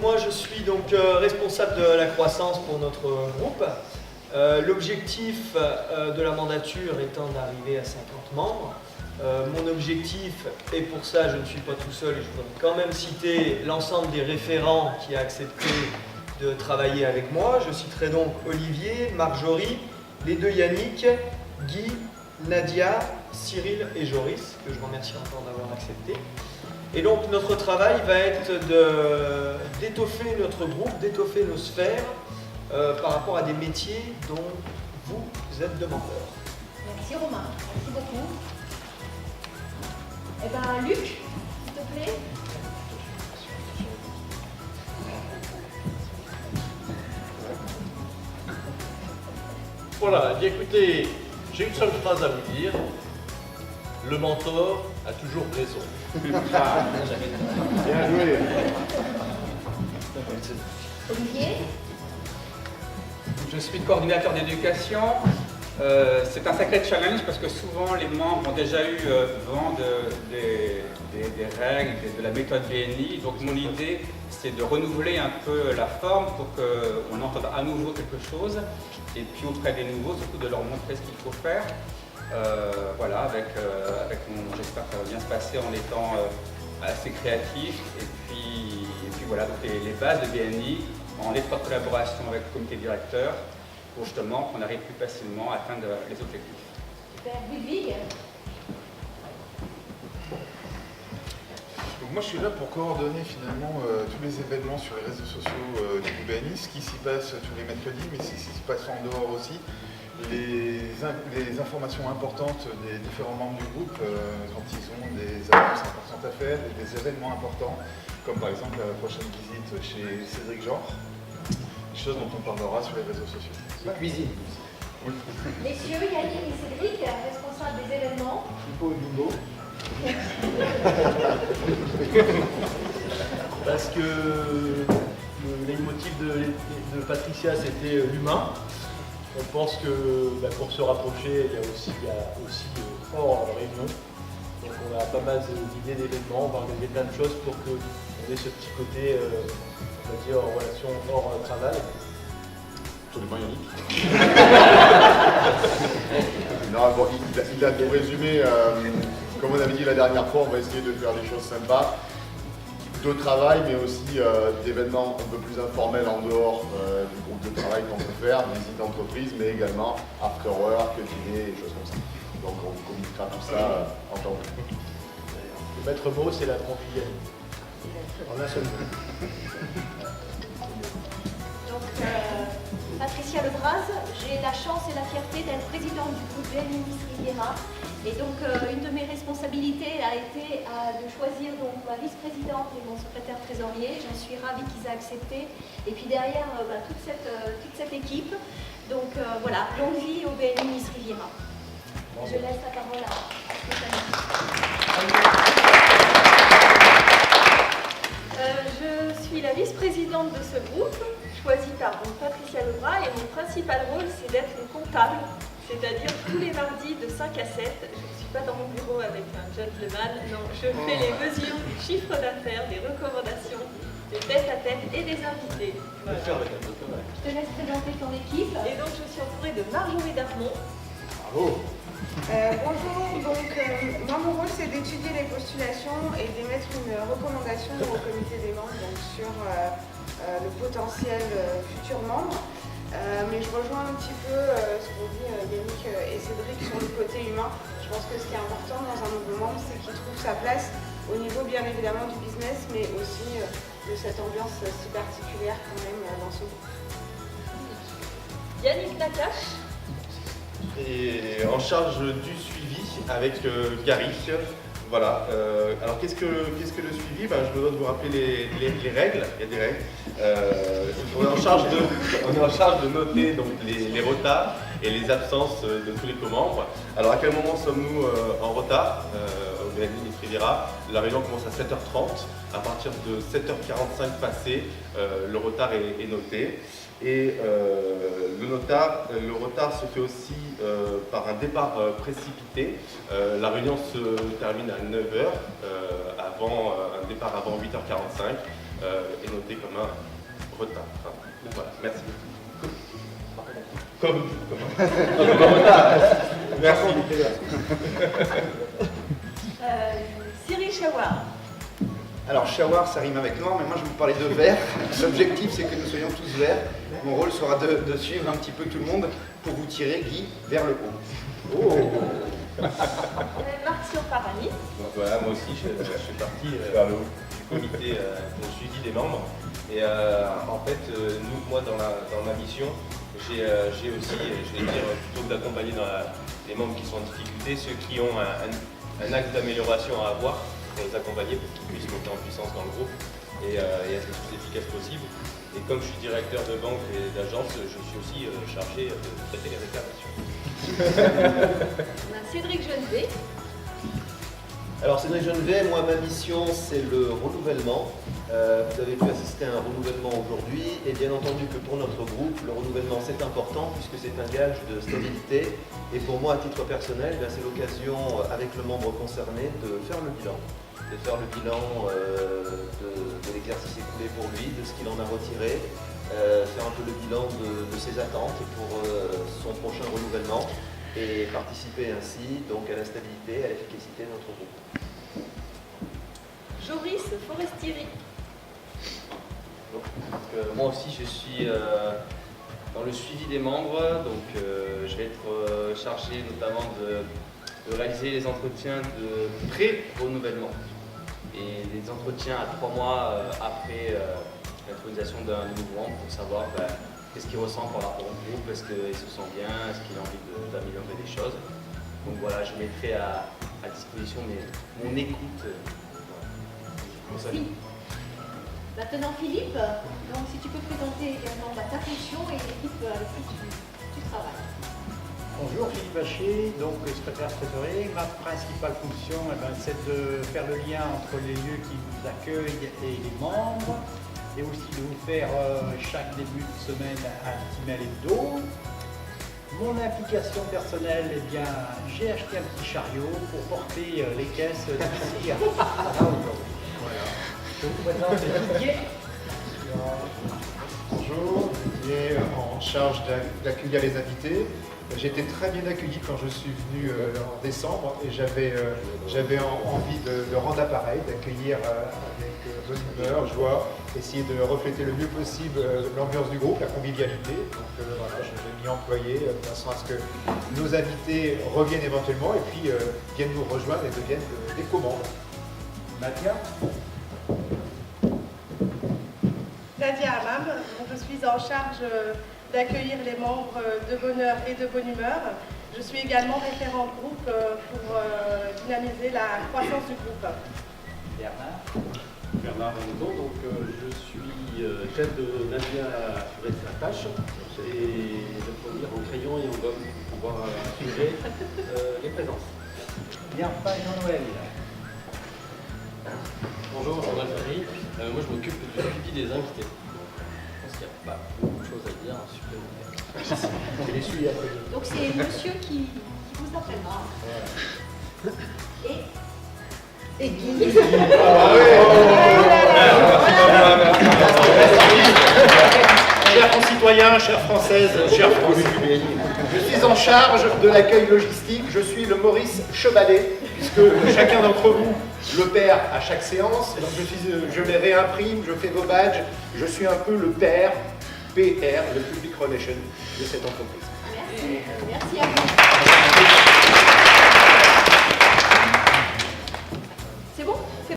Moi, je suis donc responsable de la croissance pour notre groupe. L'objectif de la mandature étant d'arriver à 50 membres. Mon objectif, et pour ça je ne suis pas tout seul, et je voudrais quand même citer l'ensemble des référents qui a accepté de travailler avec moi. Je citerai donc Olivier, Marjorie, les deux Yannick, Guy, Nadia, Cyril et Joris, que je remercie encore d'avoir accepté. Et donc notre travail va être d'étoffer notre groupe, d'étoffer nos sphères par rapport à des métiers dont vous êtes demandeurs. Merci Romain, merci beaucoup. Eh bien Luc, s'il te plaît. Voilà, bien écoutez, j'ai une seule phrase à vous dire. Le mentor a toujours raison. Ah, bien joué. Olivier. Je suis coordinateur d'éducation. C'est un sacré challenge parce que souvent les membres ont déjà eu vent des règles, de la méthode BNI. Donc mon idée, c'est de renouveler un peu la forme pour qu'on entende à nouveau quelque chose. Et puis auprès des nouveaux, surtout de leur montrer ce qu'il faut faire. Voilà, j'espère que ça va bien se passer en étant assez créatif. Et puis voilà, donc les bases de BNI en étroite collaboration avec le comité directeur pour justement qu'on arrive plus facilement à atteindre les objectifs. Super, Ludwig. Donc moi je suis là pour coordonner finalement tous les événements sur les réseaux sociaux du BNI, ce qui s'y passe tous les mercredis, mais ce qui s'y passe en dehors aussi. Les informations importantes des différents membres du groupe quand ils ont des annonces importantes à faire, et des événements importants, comme par exemple la prochaine visite chez Cédric Genre, des choses dont on parlera sur les réseaux sociaux. La cuisine. Oui. Messieurs, Yannick et Cédric, responsables des événements. Pipo et Bingo. Parce que le leitmotiv de Patricia, c'était l'humain. On pense que pour se rapprocher, il y a aussi hors réunion. Donc on a pas mal d'idées d'événements, on va organiser plein de choses pour qu'on ait ce petit côté, on va dire, en relation hors travail. Absolument Yannick. Non, bon, il a tout résumé. Comme on avait dit la dernière fois, on va essayer de faire des choses sympas. De travail, mais aussi d'événements un peu plus informels en dehors du groupe de travail qu'on peut faire, visite d'entreprise, mais également after work, dîner, des choses comme ça. Donc on vous communiquera tout ça en temps. Le maître mot, c'est la convivialité. En un seul mot. Donc, Patricia Lebras, j'ai la chance et la fierté d'être présidente du groupe BNI Riviera. Et donc, une de mes responsabilités a été de choisir donc, ma vice-présidente et mon secrétaire trésorier. J'en suis ravie qu'ils aient accepté. Et puis derrière, toute cette équipe. Donc voilà, longue vie au BNI Riviera. Je laisse la parole à Stéphanie. Je suis la vice-présidente de ce groupe, choisie par Patricia Lebras, et mon principal rôle, c'est d'être une comptable, c'est-à-dire tous les mardis de 5 à 7. Je ne suis pas dans mon bureau avec un gentleman, non, je fais les mesures du chiffre d'affaires, des recommandations, des tête-à-tête et des invités. Voilà. Je te laisse présenter ton équipe. Et donc, je suis entourée de Marjorie Darmon. Bravo. Bonjour, donc moi mon rôle c'est d'étudier les postulations et d'émettre une recommandation au comité des membres donc, sur le potentiel futur membre. Mais je rejoins un petit peu ce qu'ont dit Yannick et Cédric sur le côté humain. Je pense que ce qui est important dans un nouveau membre, c'est qu'il trouve sa place au niveau bien évidemment du business, mais aussi de cette ambiance si particulière quand même dans ce groupe. Yannick Nakache. Et en charge du suivi avec Gary. Voilà. Alors qu'est-ce que le suivi? Je me dois de vous rappeler les règles. Il y a des règles. On est en charge de noter donc, les retards et les absences de tous les co-membres. Alors à quel moment sommes-nous en retard au BNI Riviera? La réunion commence à 7h30. À partir de 7h45 passé, le retard est noté. Et le retard se fait aussi par un départ précipité. La réunion se termine à 9h, un départ avant 8h45. est noté comme un retard. Enfin, voilà, merci. Comme un retard. Merci. Cyril Chawar. Alors, Chawar, ça rime avec noir, mais moi je vais vous parler de vert. L'objectif, c'est que nous soyons tous verts. Mon rôle sera de suivre un petit peu tout le monde pour vous tirer, Guy, vers le haut. Marc Surparani. Donc voilà, moi aussi, je fais partie du comité pour le suivi des membres. Et en fait, moi, dans ma mission, j'ai aussi, je vais dire, plutôt que d'accompagner les membres qui sont en difficulté, ceux qui ont un axe d'amélioration à avoir, pour les accompagner pour qu'ils puissent monter en puissance dans le groupe et être le plus efficace possible. Et comme je suis directeur de banque et d'agence, je suis aussi chargé de traiter les réclamations. Cédric Genevet. Alors Cédric Genevet, moi ma mission c'est le renouvellement. Vous avez pu assister à un renouvellement aujourd'hui et bien entendu que pour notre groupe, le renouvellement c'est important puisque c'est un gage de stabilité et pour moi à titre personnel, c'est l'occasion avec le membre concerné de faire le bilan. De faire le bilan de l'exercice écoulé pour lui, de ce qu'il en a retiré, faire un peu le bilan de ses attentes pour son prochain renouvellement et participer ainsi donc à la stabilité, à l'efficacité de notre groupe. Joris Forestieri. Moi aussi je suis dans le suivi des membres, donc je vais être chargé notamment de réaliser les entretiens de pré-renouvellement et des entretiens à 3 mois après l'intronisation d'un nouveau membre pour savoir qu'est-ce qu'il ressent par rapport au groupe, est-ce qu'il se sent bien, est-ce qu'il a envie d'améliorer des choses. Donc voilà, je mettrai à disposition mon écoute. Merci. Maintenant Philippe, donc si tu peux présenter également ta fonction et l'équipe avec qui tu travailles. Bonjour, Philippe Bachet, donc secrétaire trésorier. Ma principale fonction, c'est de faire le lien entre les lieux qui vous accueillent et les membres, et aussi de vous faire chaque début de semaine un petit mail hebdo. Mon implication personnelle, j'ai acheté un petit chariot pour porter les caisses d'ici à voilà. Je vous présente Didier. Bonjour, Didier en charge d'accueillir les invités. J'ai été très bien accueilli quand je suis venu en décembre et j'avais envie de rendre appareil, d'accueillir avec bonne humeur, joie, essayer de refléter le mieux possible l'ambiance du groupe, la convivialité. Donc voilà, je m'y employé de façon à ce que nos invités reviennent éventuellement et puis viennent nous rejoindre et deviennent des co-membres. Nadia. Nadia Hamam, donc je suis en charge d'accueillir les membres de bonne heure et de bonne humeur. Je suis également référent groupe pour dynamiser la croissance du groupe. Bernard Renaudot, donc je suis chef de Nadia assurer sa tâche et de produire en crayon et en gomme pour pouvoir assurer les présences. Bien, pas Jean-Noël. Bonjour, Jean-Noël Ferry. Moi je m'occupe du suivi des invités. Je pense qu'il n'y a pas beaucoup de choses à dire supplémentaires. Donc c'est monsieur qui vous appellera. Et Guy. Chers concitoyens, chères Françaises, chers Français, je suis en charge de l'accueil logistique, je suis le Maurice Chevalet, puisque chacun d'entre vous le perd à chaque séance, donc je les réimprime, je fais vos badges, je suis un peu le PR, le Public Relation de cette entreprise. Merci.